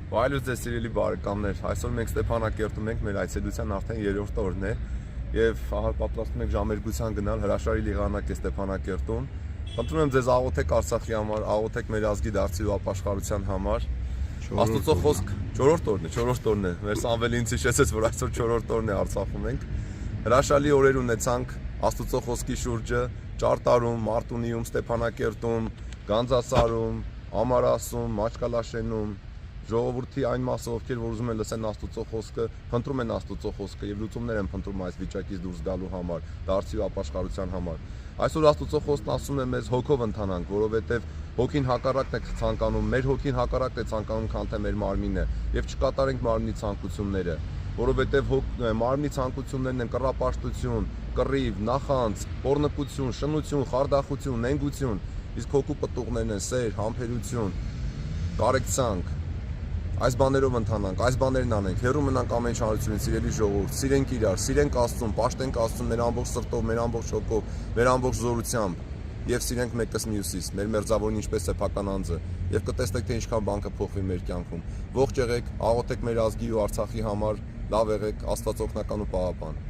Վայելուց ձեզ սիրելի բարեկամներ, այսօր մենք Ստեփանակերտում ենք, մեր այցելության արդեն 3-րդ օրն է եւ պատրաստում ենք ժամերգության գնալ, հրաշալի եղանակ է Ստեփանակերտում։ Խնդրում եմ ձեզ աղոթեք Արցախի համար, աղոթեք մեր ազգի դարձի ու ապաշխարության համար։ Աստծո խոսք 4-րդ օրն է, մեր Սամվելը ինձ հիշեցեց, որ այսօր 4-րդ օրն է Արցախում ենք։ Հրաշալի օրեր ունեցանք Աստծո խոսքի շուրջը, Ճարտարում, Մարտունիում, Ստեփանակերտում, Գանձասարում, Ամարասում, Մաչկալաշենում, ժողովրդի այն մասը, ովքեր որ ուզում են լսեն Աստծո խոսքը, փնտրում են Աստծո խոսքը եւ լուծումներ են փնտրում այս վիճակից դուրս գալու համար, դարձի ու ապաշխարության համար։ Այսօր Աստծո խոսքն ասում է մեզ հոգով ընթանանք, որովհետեւ հոգին հակառակն է ցանկանում, մեր հոգին հակառակն է ցանկանում, քան թե մեր մարմինը, եւ չկատարենք մարմնի ցանկությունները, որովհետեւ մարմնի ցանկություններն են կռապաշտություն, կռիվ, նախանձ, պոռնկություն, շնություն, խարդախություն, նենգություն, իսկ հոգու պտուղներն են սեր, համբերություն, կարեկցանք։ Այս բաներով ընթանանք, այս բաներն անենք, հեռու մնանք ամեն չարությունից, սիրելի ժողովուրդ, սիրենք իրար, սիրենք Աստծուն, պաշտենք Աստծուն մեր ամբողջ սրտով, մեր ամբողջ հոգով, մեր ամբողջ զորությամբ եւ սիրենք մեկս մյուսից, մեր մերձավորին ինչպես սեփական անձը, եւ կտեսնեք թե ինչքան բան կփոխվի մեր կյանքում։ Ողջ եղեք, աղոթեք մեր ազգի ու Արցախի համար, լավ եղեք, Աստված օգնական ու պահապան։